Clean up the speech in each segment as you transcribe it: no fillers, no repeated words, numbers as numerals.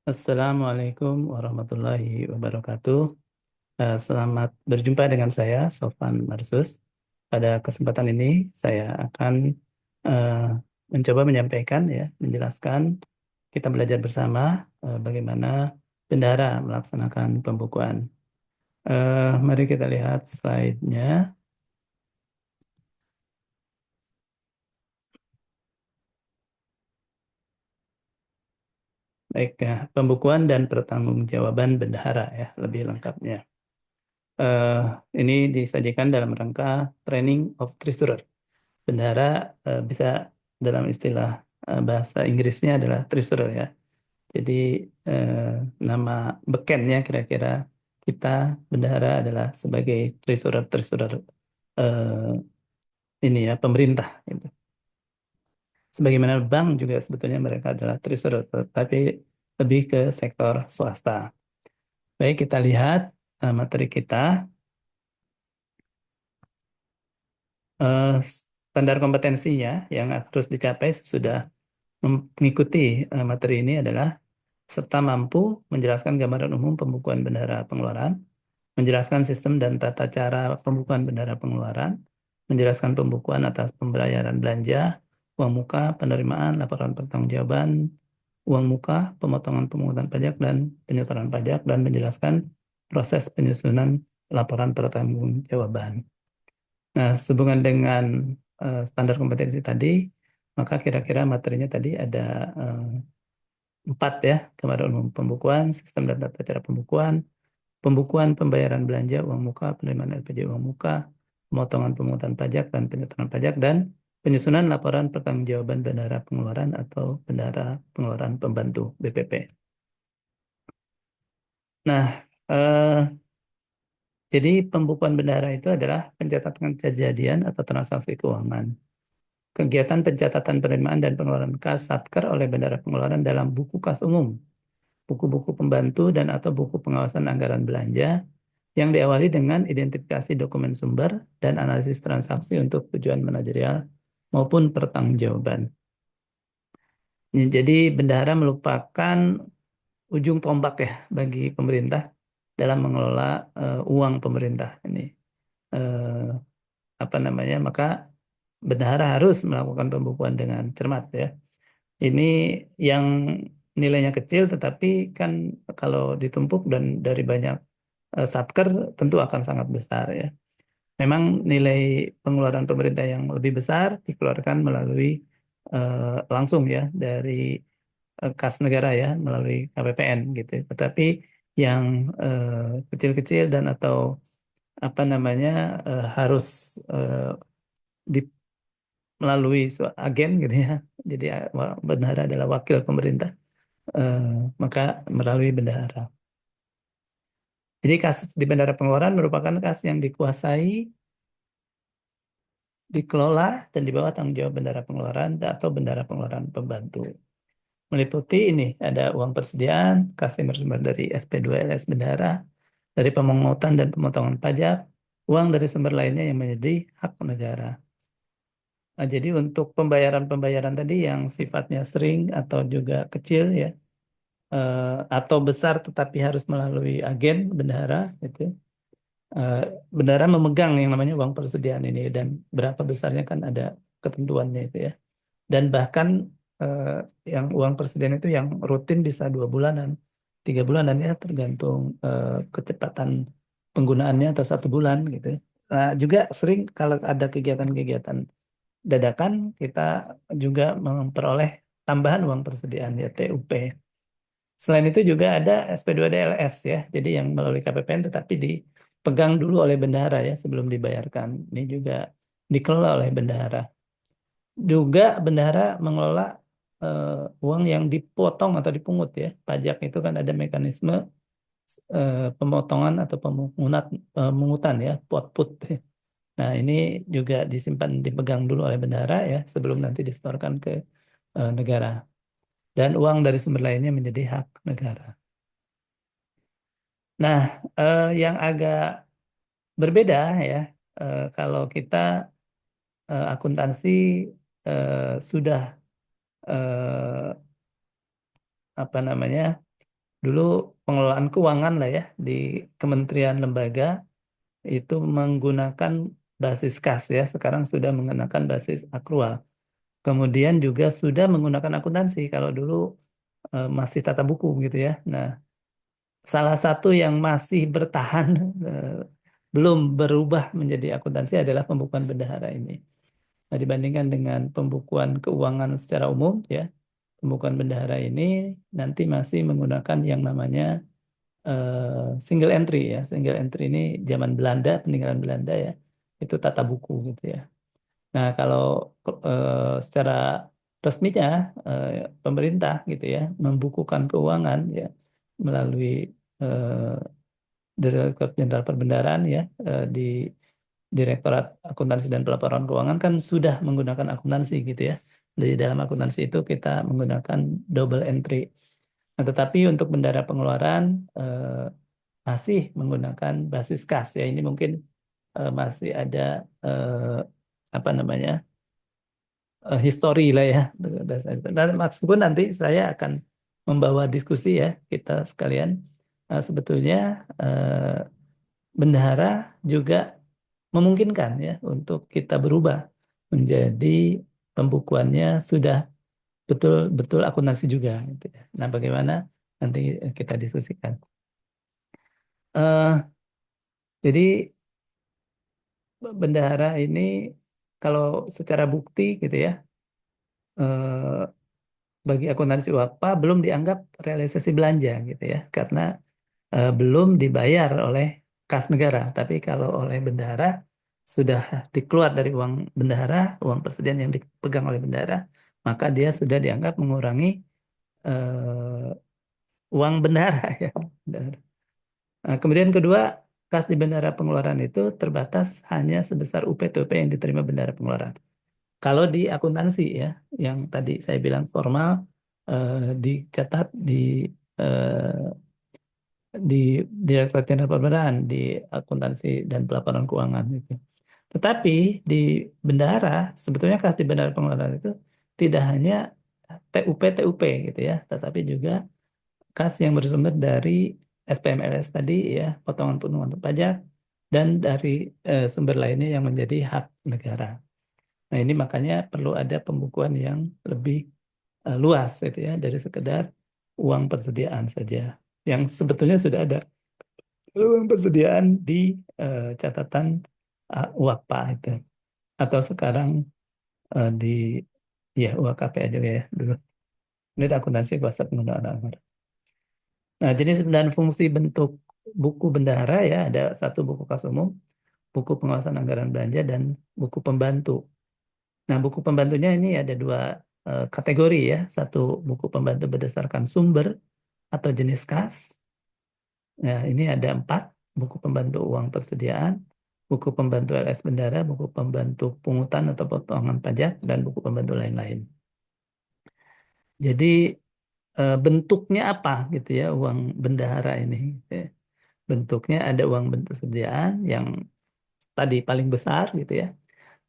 Assalamualaikum warahmatullahi wabarakatuh. Selamat berjumpa dengan saya, Sofan Marsus. Pada kesempatan ini, saya akan eh, mencoba menyampaikan, ya, menjelaskan kita belajar bersama bagaimana bendahara melaksanakan pembukuan. Mari kita lihat slide-nya. Baik, ya, pembukuan dan pertanggungjawaban bendahara, ya, lebih lengkapnya. Eh, ini disajikan dalam rangka training of treasurer. Bendahara bisa dalam istilah bahasa Inggrisnya adalah treasurer, ya. Jadi eh, nama bekennya kira-kira kita bendahara adalah sebagai treasurer ini, ya, pemerintah gitu. Sebagaimana bank juga sebetulnya mereka adalah treasurer, tapi lebih ke sektor swasta. Baik, kita lihat materi kita. Eh, Standar kompetensinya yang harus dicapai sudah mengikuti materi ini adalah serta mampu menjelaskan gambaran umum pembukuan bendahara pengeluaran, menjelaskan sistem dan tata cara pembukuan bendahara pengeluaran, menjelaskan pembukuan atas pembayaran belanja, uang muka, penerimaan, laporan pertanggungjawaban, uang muka, pemotongan pemungutan pajak dan penyetoran pajak, dan menjelaskan proses penyusunan laporan pertanggungjawaban. Nah, sehubungan dengan standar kompetensi tadi, maka kira-kira materinya tadi ada eh, empat, ya: gambaran umum pembukuan, sistem dan tata cara pembukuan, pembukuan pembayaran belanja uang muka, penerimaan LPJ uang muka, pemotongan pemungutan pajak dan penyetoran pajak, dan penyusunan laporan pertanggungjawaban bendahara pengeluaran atau bendahara pengeluaran pembantu BPP. Nah, jadi pembukuan bendahara itu adalah pencatatan kejadian atau transaksi keuangan. Kegiatan pencatatan penerimaan dan pengeluaran kas Satker oleh Bendahara Pengeluaran dalam buku kas umum, buku-buku pembantu dan atau buku pengawasan anggaran belanja yang diawali dengan identifikasi dokumen sumber dan analisis transaksi untuk tujuan manajerial maupun pertanggungjawaban. Jadi bendahara merupakan ujung tombak, ya, bagi pemerintah dalam mengelola uang pemerintah ini. Eh, Apa namanya? Maka bendahara harus melakukan pembukuan dengan cermat, ya. Ini yang nilainya kecil, tetapi kan kalau ditumpuk dan dari banyak satker tentu akan sangat besar, ya. Memang nilai pengeluaran pemerintah yang lebih besar dikeluarkan melalui langsung, ya, dari kas negara, ya, melalui KPPN gitu. Tetapi yang kecil-kecil dan atau apa namanya harus eh, di melalui agen gitu, ya. Jadi bendahara adalah wakil pemerintah, eh, maka melalui bendahara. Jadi kas di bendahara pengeluaran merupakan kas yang dikuasai, dikelola, dan di bawah tanggung jawab bendahara pengeluaran atau bendahara pengeluaran pembantu. Meliputi ini ada uang persediaan, kas yang bersumber dari SP2LS bendahara, dari pemungutan dan pemotongan pajak, uang dari sumber lainnya yang menjadi hak negara. Nah, jadi untuk pembayaran-pembayaran tadi yang sifatnya sering atau juga kecil, ya, eh, atau besar tetapi harus melalui agen bendahara itu, eh, bendahara memegang yang namanya uang persediaan ini, dan berapa besarnya kan ada ketentuannya itu, ya. Dan bahkan eh, yang uang persediaan itu yang rutin bisa 2 bulanan, 3 bulanan, ya, tergantung kecepatan penggunaannya, atau 1 bulan gitu. Nah, juga sering kalau ada kegiatan-kegiatan dadakan, kita juga memperoleh tambahan uang persediaan, ya, TUP. Selain itu juga ada SP2DLS, ya. Jadi yang melalui KPPN tetapi dipegang dulu oleh bendahara, ya, sebelum dibayarkan. Ini juga dikelola oleh bendahara. Juga bendahara mengelola uang yang dipotong atau dipungut, ya. Pajak itu kan ada mekanisme pemotongan atau pemungutan, ya, pot-put. Nah, ini juga disimpan, dipegang dulu oleh bendahara, ya, sebelum nanti disetorkan ke negara. Dan uang dari sumber lainnya menjadi hak negara. Nah, yang agak berbeda, ya, kalau kita akuntansi sudah apa namanya dulu pengelolaan keuangan lah ya di kementerian lembaga itu menggunakan basis kas ya, sekarang sudah menggunakan basis akrual. Kemudian juga sudah menggunakan akuntansi kalau dulu masih tata buku gitu ya. Nah, salah satu yang masih bertahan eh, belum berubah menjadi akuntansi adalah pembukuan bendahara ini. Nah, dibandingkan dengan pembukuan keuangan secara umum ya, pembukuan bendahara ini nanti masih menggunakan yang namanya single entry ya. Single entry ini zaman Belanda, peninggalan Belanda ya. Itu tata buku gitu ya. Nah, kalau secara resminya eh, pemerintah gitu ya membukukan keuangan ya melalui eh, Direktur Jenderal Perbendaharaan ya di Direktorat Akuntansi dan Pelaporan Keuangan kan sudah menggunakan akuntansi gitu ya. Di dalam akuntansi itu kita menggunakan double entry. Nah, tetapi untuk bendara pengeluaran masih menggunakan basis kas ya. Ini mungkin masih ada eh, apa namanya histori lah ya. Dan maksudku nanti saya akan membawa diskusi ya kita sekalian. Sebetulnya bendahara juga memungkinkan ya untuk kita berubah menjadi pembukuannya sudah betul-betul akuntansi juga gitu ya. Nah, bagaimana nanti kita diskusikan. Eh jadi bendahara ini kalau secara bukti gitu ya bagi akuntansi WAKPA belum dianggap realisasi belanja gitu ya karena belum dibayar oleh kas negara. Tapi kalau oleh bendahara sudah dikeluar dari uang bendahara, uang persediaan yang dipegang oleh bendahara, maka dia sudah dianggap mengurangi uang bendahara ya. Bendahara. Nah, kemudian kedua, kas di bendahara pengeluaran itu terbatas hanya sebesar UPTP yang diterima bendahara pengeluaran. Kalau di akuntansi ya, yang tadi saya bilang formal dicatat eh, di Direktorat Jenderal Perbendaharaan, di akuntansi dan pelaporan keuangan itu. Tetapi di bendahara, sebetulnya kas di bendahara pengeluaran itu tidak hanya TUP gitu ya, tetapi juga kas yang bersumber dari SPMLS tadi ya, potongan-potongan pajak, dan dari sumber lainnya yang menjadi hak negara. Nah, ini makanya perlu ada pembukuan yang lebih luas gitu ya dari sekedar uang persediaan saja yang sebetulnya sudah ada uang persediaan di catatan UAKPA itu atau sekarang di ya UAKPA juga ya dulu. Ini akuntansi kuasa penggunaan anggaran. Nah, jenis dan fungsi bentuk buku bendahara ya ada satu buku kas umum, buku pengawasan anggaran belanja dan buku pembantu. Nah, buku pembantunya ini ada dua kategori ya. Satu buku pembantu berdasarkan sumber atau jenis kas. Nah, ini ada empat buku pembantu uang persediaan, buku pembantu LS bendara, buku pembantu pungutan atau potongan pajak, dan buku pembantu lain-lain. Jadi bentuknya apa gitu ya uang bendahara ini? Gitu ya. Bentuknya ada uang bentuk persediaan yang tadi paling besar gitu ya.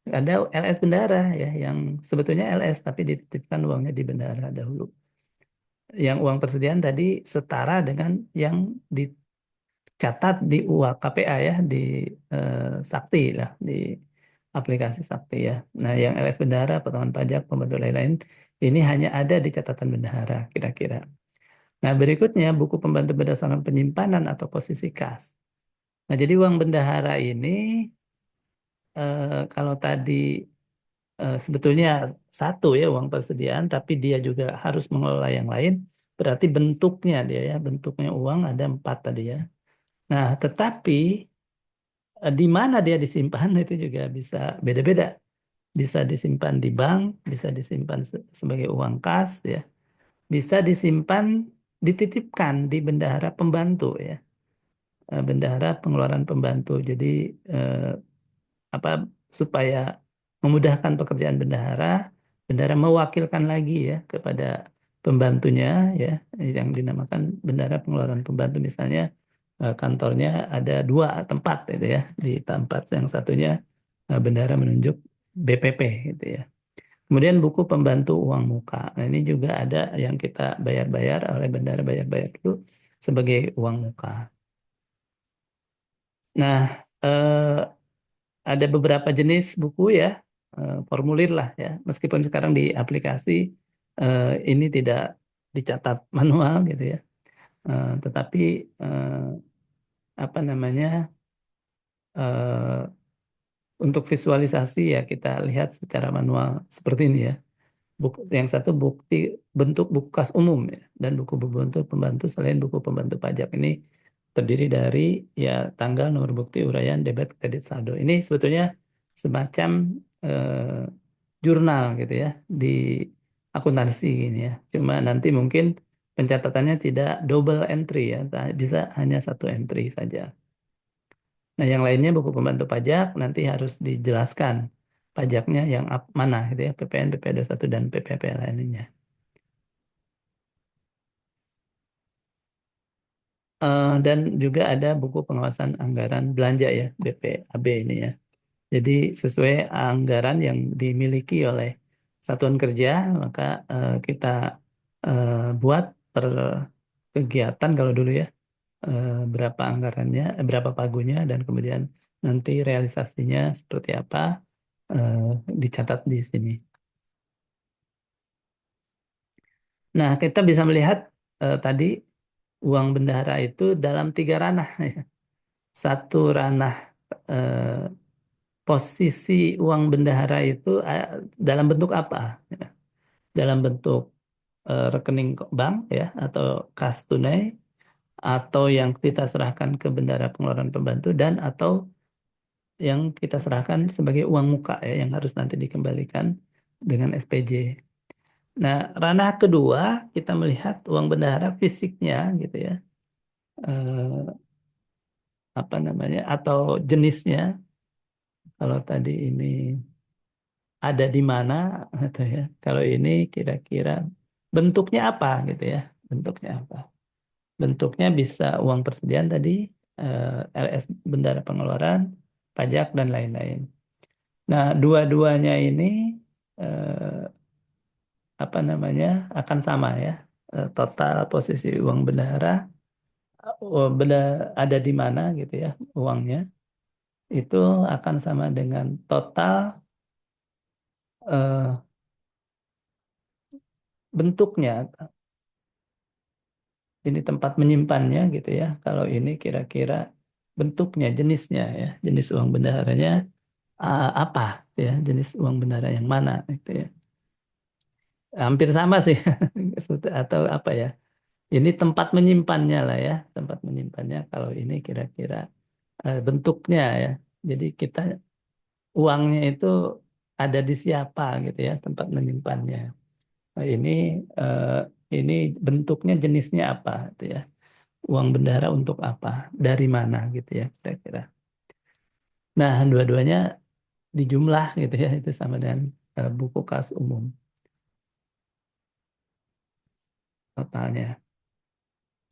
Ada LS bendara ya yang sebetulnya LS tapi dititipkan uangnya di bendara dahulu. Yang uang persediaan tadi setara dengan yang dicatat di UAKPA ya di eh, Sakti lah di aplikasi Sakti ya. Nah, yang LS bendahara, potongan pajak, pembantu lain-lain ini hanya ada di catatan bendahara kira-kira. Nah, berikutnya buku pembantu berdasarkan penyimpanan atau posisi kas. Nah, jadi uang bendahara ini kalau tadi sebetulnya satu ya uang persediaan, tapi dia juga harus mengelola yang lain. Berarti bentuknya dia ya, bentuknya uang ada empat tadi ya. Nah, tetapi di mana dia disimpan itu juga bisa beda-beda. Bisa disimpan di bank, bisa disimpan sebagai uang kas ya, bisa disimpan dititipkan di bendahara pembantu ya. Bendahara pengeluaran pembantu. Jadi eh, apa supaya memudahkan pekerjaan bendahara, bendahara mewakilkan lagi ya kepada pembantunya ya yang dinamakan bendahara pengeluaran pembantu misalnya kantornya ada dua tempat itu ya di tempat yang satunya bendahara menunjuk BPP gitu ya. Kemudian buku pembantu uang muka. Nah, ini juga ada yang kita bayar-bayar oleh bendahara bayar-bayar dulu. sebagai uang muka. Nah, ada beberapa jenis buku ya, formulir lah ya. Meskipun sekarang di aplikasi ini tidak dicatat manual gitu ya. Tetapi eh, apa namanya eh, untuk visualisasi ya kita lihat secara manual seperti ini ya. Yang satu bukti bentuk buku kas umum ya, dan buku pembantu pembantu selain buku pembantu pajak ini terdiri dari ya tanggal, nomor bukti, uraian, debit, kredit, saldo. Ini sebetulnya semacam jurnal gitu ya di akuntansi gini ya. Cuma nanti mungkin pencatatannya tidak double entry ya, bisa hanya satu entry saja. Nah, yang lainnya buku pembantu pajak nanti harus dijelaskan pajaknya yang mana gitu ya, PPN, PP 21 dan PPP lainnya. Dan juga ada buku pengawasan anggaran belanja ya, BPAB ini ya. Jadi sesuai anggaran yang dimiliki oleh satuan kerja, maka kita buat per kegiatan kalau dulu ya, berapa anggarannya, berapa pagunya, dan kemudian nanti realisasinya seperti apa, eh, dicatat di sini. Nah, kita bisa melihat tadi uang bendahara itu dalam tiga ranah ya. Satu ranah eh, posisi uang bendahara itu dalam bentuk apa? Ya. Dalam bentuk rekening bank ya atau kas tunai atau yang kita serahkan ke bendahara pengeluaran pembantu dan atau yang kita serahkan sebagai uang muka ya yang harus nanti dikembalikan dengan SPJ. Nah, ranah kedua kita melihat uang bendahara fisiknya gitu ya. Apa namanya atau jenisnya kalau tadi ini ada di mana atau ya kalau ini kira-kira bentuknya apa gitu ya bentuknya apa bentuknya bisa uang persediaan tadi, LS bendara pengeluaran pajak dan lain-lain. Nah, dua-duanya ini eh, apa namanya akan sama ya. Total posisi uang bendahara ada di mana gitu ya uangnya itu akan sama dengan total eh, bentuknya, ini tempat menyimpannya gitu ya. Kalau ini kira-kira bentuknya, jenisnya ya, jenis uang bendaharanya apa gitu ya, jenis uang bendahara yang mana gitu ya. Hampir sama sih atau apa ya. Ini tempat menyimpannya lah ya, tempat menyimpannya kalau ini kira-kira bentuknya ya. Jadi kita uangnya itu ada di siapa gitu ya, tempat menyimpannya. Nah, eh, ini bentuknya jenisnya apa gitu ya. Uang bendahara untuk apa, dari mana gitu ya kira-kira. Nah, dua-duanya dijumlah gitu ya, itu sama dengan buku kas umum totalnya.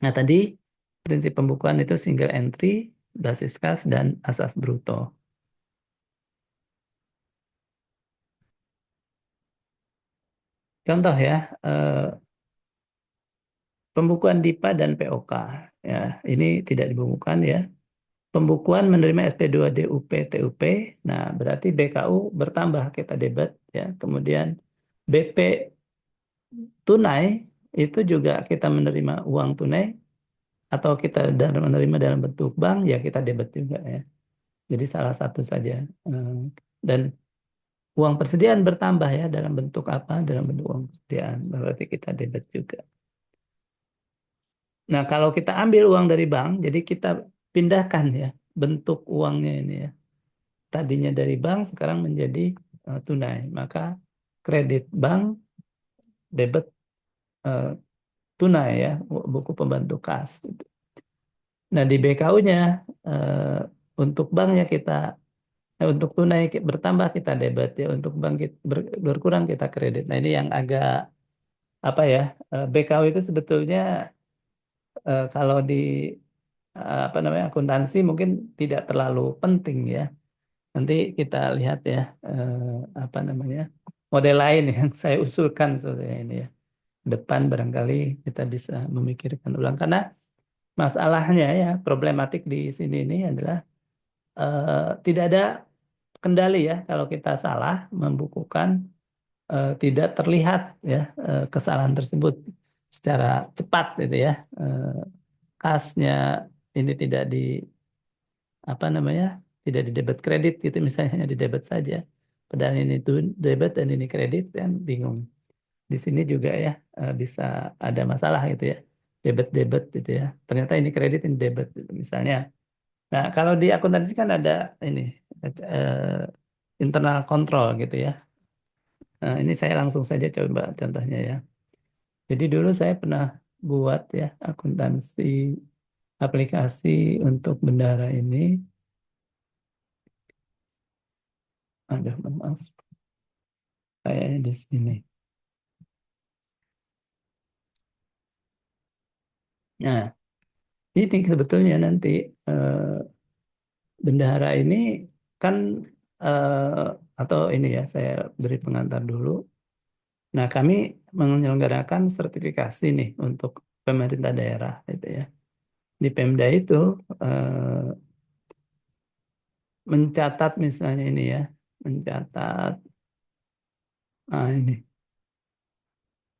Nah, tadi prinsip pembukuan itu single entry, basis kas, dan asas bruto. Contoh ya, pembukuan DIPA dan POK. Ya, ini tidak dibukukan ya. Pembukuan menerima SP2 DUP TUP. Nah, berarti BKU bertambah kita debit ya. Kemudian BP tunai itu juga kita menerima uang tunai atau kita menerima dalam bentuk bank ya kita debit juga ya. Jadi salah satu saja. Eh, Dan uang persediaan bertambah ya dalam bentuk apa? Dalam bentuk uang persediaan. Berarti kita debit juga. Nah, kalau kita ambil uang dari bank, jadi kita pindahkan ya bentuk uangnya ini ya. Tadinya dari bank sekarang menjadi tunai. Maka kredit bank, debit eh, tunai ya, buku pembantu kas. Gitu. Nah, di BKU-nya untuk banknya kita untuk tunai bertambah kita debit ya, untuk bank berkurang kita kredit. Nah, ini yang agak apa ya? BKU itu sebetulnya kalau di apa namanya akuntansi mungkin tidak terlalu penting ya. Nanti kita lihat ya apa namanya model lain yang saya usulkan sebetulnya ini ya. Depan barangkali kita bisa memikirkan ulang karena Masalahnya ya, problematik di sini ini adalah tidak ada kendali ya kalau kita salah membukukan, tidak terlihat ya kesalahan tersebut secara cepat gitu ya. Eh, Kasnya ini tidak di apa namanya, tidak di debit kredit gitu misalnya, hanya di debit saja. Padahal ini tuh debit dan ini kredit kan bingung. Di sini juga ya bisa ada masalah gitu ya, debit debit gitu ya. Ternyata ini kredit ini debit gitu, misalnya. Nah kalau di akuntansi kan ada ini internal control gitu ya. Nah, ini saya langsung saja coba contohnya ya. Jadi dulu saya pernah buat ya akuntansi aplikasi untuk bendara ini. Aduh, maaf, kayaknya di sini. Nah, ini sebetulnya nanti eh, bendahara ini kan atau ini ya saya beri pengantar dulu. Nah, kami menyelenggarakan sertifikasi nih untuk pemerintah daerah itu ya. Di Pemda itu mencatat misalnya ini ya, mencatat ini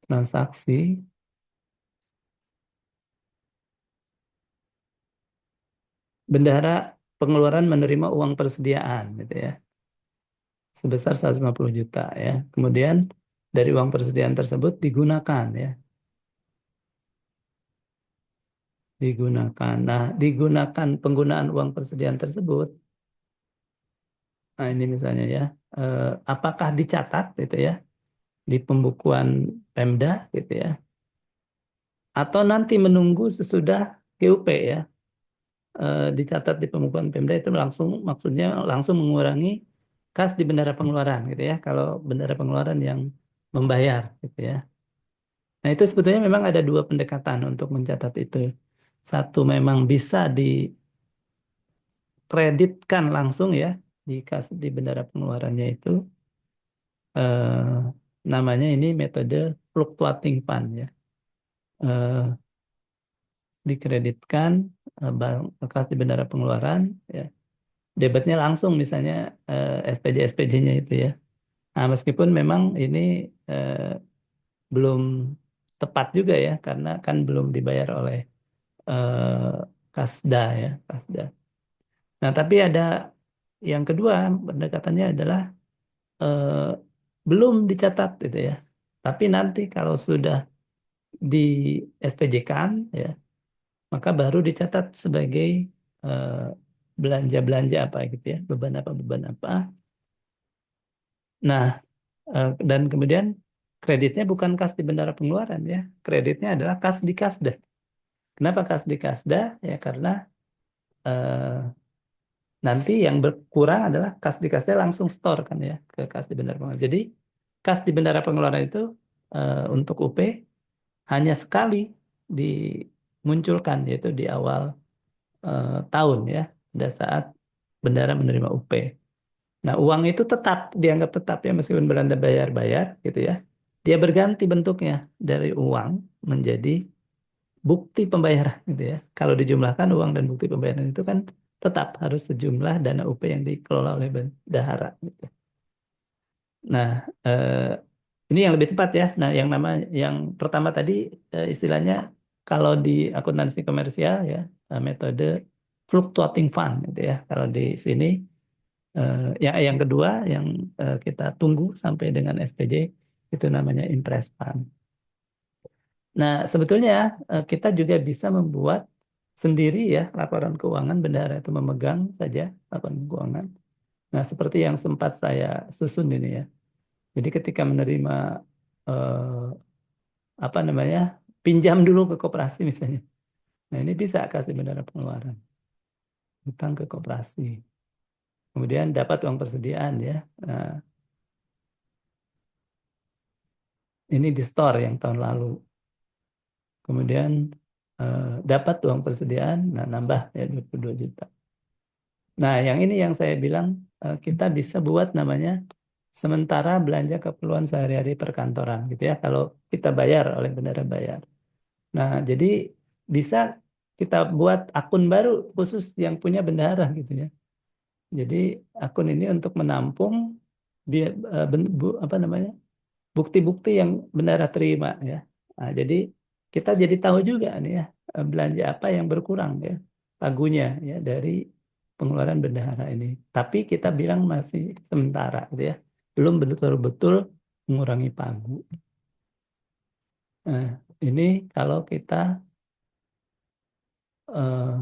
transaksi bendahara pengeluaran menerima uang persediaan gitu ya sebesar 150 juta ya. Kemudian dari uang persediaan tersebut digunakan ya, digunakan. Nah, digunakan penggunaan uang persediaan tersebut. Nah, ini misalnya ya, apakah dicatat gitu ya di pembukuan Pemda gitu ya, atau nanti menunggu sesudah GUP ya, dicatat di pembukuan Pemda itu langsung maksudnya langsung mengurangi kas di bendara pengeluaran gitu ya. Kalau bendara pengeluaran yang membayar gitu ya. Nah, itu sebetulnya memang ada dua pendekatan untuk mencatat itu. Satu memang bisa dikreditkan langsung ya di kas di bendara pengeluarannya itu, eh, namanya ini metode fluctuating fund ya. Eh, Dikreditkan kas di bendara pengeluaran ya. Debitnya langsung misalnya SPJ SPJ-nya itu ya. Nah, meskipun memang ini eh, belum tepat juga ya karena kan belum dibayar oleh Kasda ya, Kasda. Nah, tapi ada yang kedua, pendekatannya adalah eh, belum dicatat gitu ya. Tapi nanti kalau sudah di SPJ-kan ya, maka baru dicatat sebagai eh, belanja-belanja apa gitu ya, beban apa. Nah, dan kemudian kreditnya bukan kas di bendara pengeluaran ya, kreditnya adalah kas di Kasda. Kenapa kas di Kasda? Ya karena eh, nanti yang berkurang adalah kas di kasnya langsung store kan ya ke kas di bendara pengeluaran. Jadi kas di bendara pengeluaran itu untuk UP hanya sekali dimunculkan yaitu di awal tahun ya, pada saat bendara menerima UP. Nah, uang itu tetap dianggap tetap ya meskipun Belanda bayar-bayar gitu ya. Dia berganti bentuknya dari uang menjadi bukti pembayaran gitu ya. Kalau dijumlahkan uang dan bukti pembayaran itu kan tetap harus sejumlah dana UP yang dikelola oleh bendahara gitu. Nah, eh, ini yang lebih tepat ya. Nah, yang pertama tadi istilahnya kalau di akuntansi komersial ya metode fluctuating fund gitu ya. Kalau di sini yang kedua yang kita tunggu sampai dengan SPJ itu namanya impress fund. Nah, sebetulnya kita juga bisa membuat sendiri ya laporan keuangan bendahara itu memegang saja laporan keuangan. Nah, seperti yang sempat saya susun ini ya. Jadi ketika menerima eh, apa namanya pinjam dulu ke koperasi misalnya. Nah, ini bisa kasih bendahara pengeluaran, hutang ke koperasi. Kemudian dapat uang persediaan ya. Nah, ini di store yang tahun lalu. Kemudian dapat uang persediaan, nah nambah ya 22 juta. Nah, yang ini yang saya bilang kita bisa buat namanya sementara belanja keperluan sehari-hari perkantoran gitu ya. Kalau kita bayar oleh bendara bayar. Nah, jadi bisa kita buat akun baru khusus yang punya bendahara gitu ya. Jadi akun ini untuk menampung dia apa namanya bukti-bukti yang bendahara terima ya. Nah, jadi kita jadi tahu juga nih ya belanja apa yang berkurang ya pagunya ya dari pengeluaran bendahara ini. Tapi kita bilang masih sementara gitu ya. Belum betul-betul mengurangi pagu. Nah, ini kalau kita eh,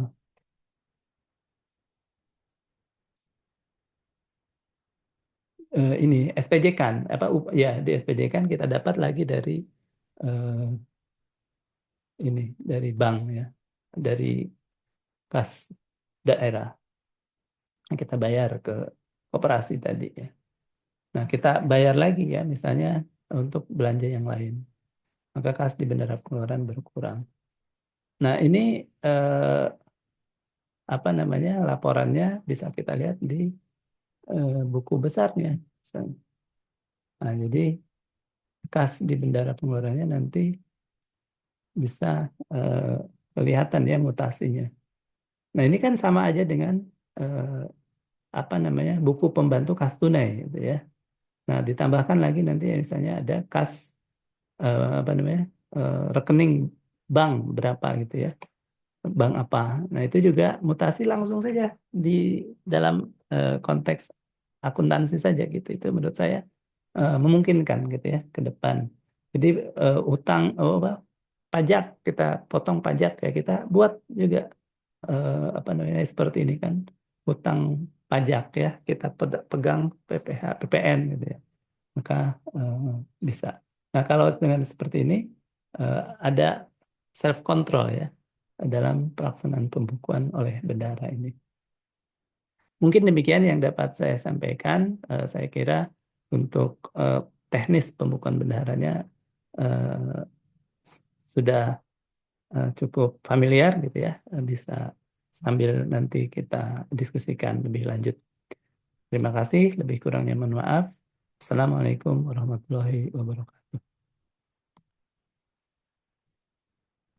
ini SPJ kan apa ya di SPJ kan kita dapat lagi dari eh, ini dari bank ya dari kas daerah kita bayar ke koperasi tadi ya. Nah, kita bayar lagi ya misalnya untuk belanja yang lain. Maka kas di bendera pengeluaran berkurang. Nah, ini apa namanya laporannya bisa kita lihat di buku besarnya. Nah, jadi kas di bendera pengeluarannya nanti bisa eh, kelihatan ya mutasinya. Nah, ini kan sama aja dengan eh, apa namanya buku pembantu kas tunai gitu ya. Nah, ditambahkan lagi nanti ya, misalnya ada kas apa namanya rekening bank berapa gitu ya, bank apa. Nah, itu juga mutasi langsung saja di dalam konteks akuntansi saja gitu. Itu menurut saya memungkinkan gitu ya ke depan. Jadi utang apa pajak kita potong pajak ya kita buat juga apa namanya seperti ini kan utang pajak ya kita pegang PPH PPN gitu ya maka eh, bisa. Nah kalau dengan seperti ini eh, ada self control ya dalam pelaksanaan pembukuan oleh bendahara ini. Mungkin demikian yang dapat saya sampaikan. Saya kira untuk teknis pembukuan bendaharanya eh, sudah cukup familiar gitu ya. Bisa sambil nanti kita diskusikan lebih lanjut. Terima kasih, lebih kurangnya mohon maaf. Assalamualaikum warahmatullahi wabarakatuh.